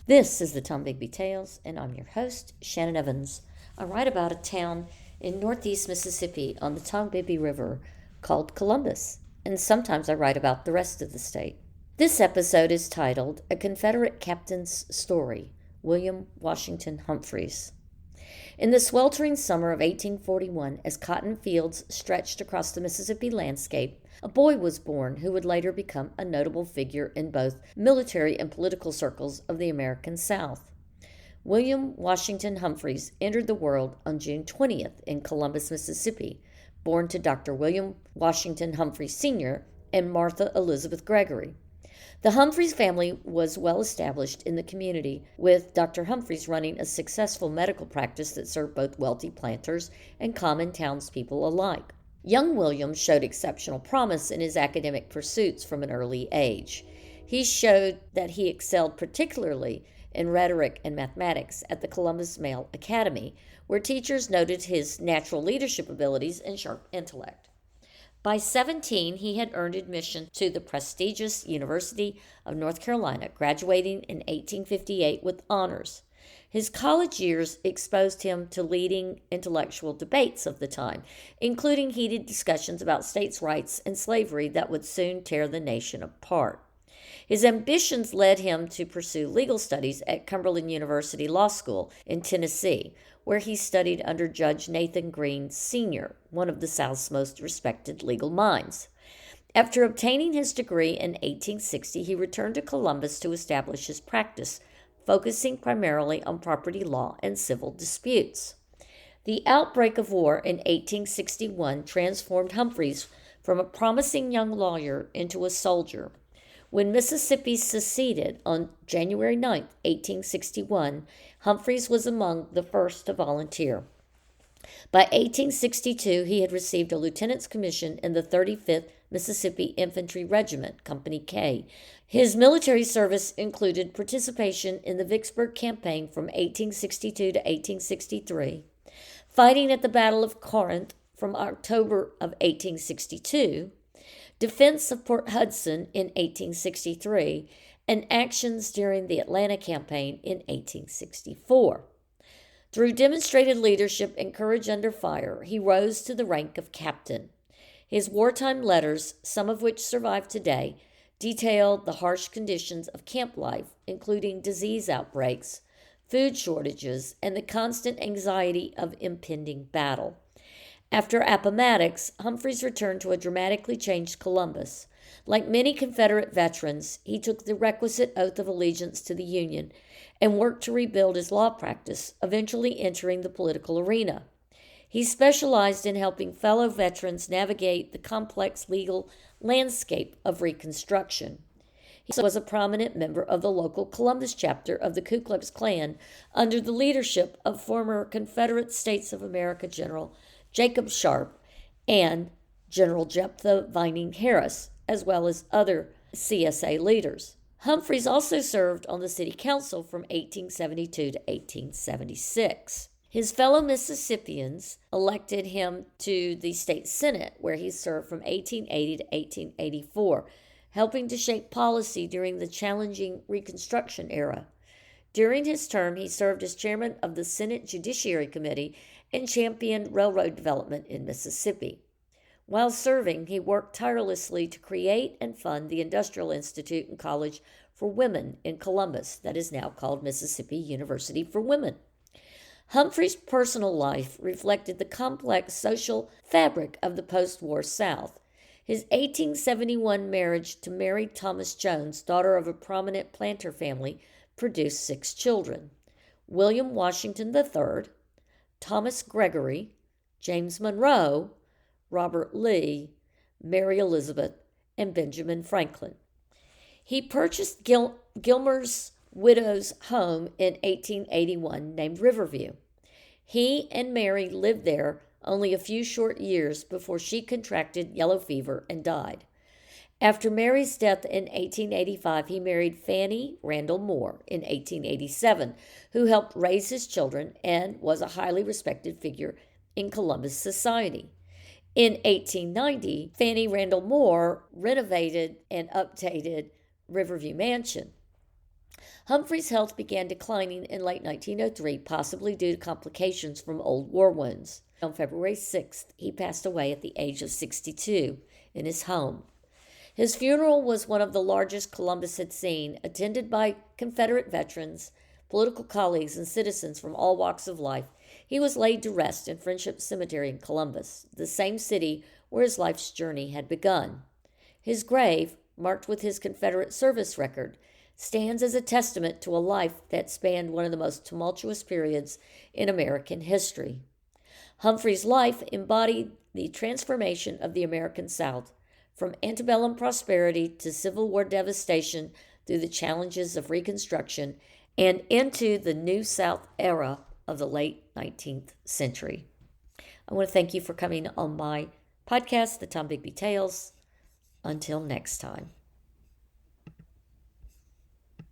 This is the Tombigbee Tales, and I'm your host, Shannon Evans. I write about a town in northeast Mississippi on the Tombigbee River called Columbus, and sometimes I write about the rest of the state. This episode is titled A Confederate Captain's Story, William Washington Humphries. In the sweltering summer of 1841, as cotton fields stretched across the Mississippi landscape, a boy was born who would later become a notable figure in both military and political circles of the American South. William Washington Humphries entered the world on June 20th in Columbus, Mississippi, born to Dr. William Washington Humphries Sr. and Martha Elizabeth Gregory. The Humphries family was well established in the community, with Dr. Humphries running a successful medical practice that served both wealthy planters and common townspeople alike. Young William showed exceptional promise in his academic pursuits from an early age. He showed that he excelled particularly in rhetoric and mathematics at the Columbus Male Academy, where teachers noted his natural leadership abilities and sharp intellect. By 17, he had earned admission to the prestigious University of North Carolina, graduating in 1858 with honors. His college years exposed him to leading intellectual debates of the time, including heated discussions about states' rights and slavery that would soon tear the nation apart. His ambitions led him to pursue legal studies at Cumberland University Law School in Tennessee, where he studied under Judge Nathan Green Sr., one of the South's most respected legal minds. After obtaining his degree in 1860, he returned to Columbus to establish his practice, focusing primarily on property law and civil disputes. The outbreak of war in 1861 transformed Humphries from a promising young lawyer into a soldier. When Mississippi seceded on January 9, 1861, Humphries was among the first to volunteer. By 1862, he had received a lieutenant's commission in the 35th Mississippi Infantry Regiment, Company K. His military service included participation in the Vicksburg Campaign from 1862 to 1863, fighting at the Battle of Corinth from October of 1862, defense of Port Hudson in 1863, and actions during the Atlanta Campaign in 1864. Through demonstrated leadership and courage under fire, he rose to the rank of captain. His wartime letters, some of which survive today, detailed the harsh conditions of camp life, including disease outbreaks, food shortages, and the constant anxiety of impending battle. After Appomattox, Humphries returned to a dramatically changed Columbus. Like many Confederate veterans, he took the requisite oath of allegiance to the Union and worked to rebuild his law practice, eventually entering the political arena. He specialized in helping fellow veterans navigate the complex legal landscape of Reconstruction. He was a prominent member of the local Columbus chapter of the Ku Klux Klan under the leadership of former Confederate States of America General Jacob Sharp and General Jeptha Vining Harris, as well as other CSA leaders. Humphries also served on the city council from 1872 to 1876. His fellow Mississippians elected him to the state senate, where he served from 1880 to 1884, helping to shape policy during the challenging Reconstruction era. During his term, he served as chairman of the Senate Judiciary Committee and championed railroad development in Mississippi. While serving, he worked tirelessly to create and fund the Industrial Institute and College for Women in Columbus, that is now called Mississippi University for Women. Humphries' personal life reflected the complex social fabric of the post-war South. His 1871 marriage to Mary Thomas Jones, daughter of a prominent planter family, produced 6 children: William Washington III, Thomas Gregory, James Monroe, Robert Lee, Mary Elizabeth, and Benjamin Franklin. He purchased Gilmer's widow's home in 1881 named Riverview. He and Mary lived there only a few short years before she contracted yellow fever and died. After Mary's death in 1885, he married Fanny Randall Moore in 1887, who helped raise his children and was a highly respected figure in Columbus society. In 1890, Fanny Randall Moore renovated and updated Riverview Mansion. Humphrey's health began declining in late 1903, possibly due to complications from old war wounds. On February 6th, he passed away at the age of 62 in his home. His funeral was one of the largest Columbus had seen, attended by Confederate veterans, political colleagues, and citizens from all walks of life. He was laid to rest in Friendship Cemetery in Columbus, the same city where his life's journey had begun. His grave, marked with his Confederate service record, stands as a testament to a life that spanned one of the most tumultuous periods in American history. Humphrey's life embodied the transformation of the American South, from antebellum prosperity to Civil War devastation through the challenges of Reconstruction and into the New South era of the late 19th century. I want to thank you for coming on my podcast, The Tom Bigby Tales. Until next time.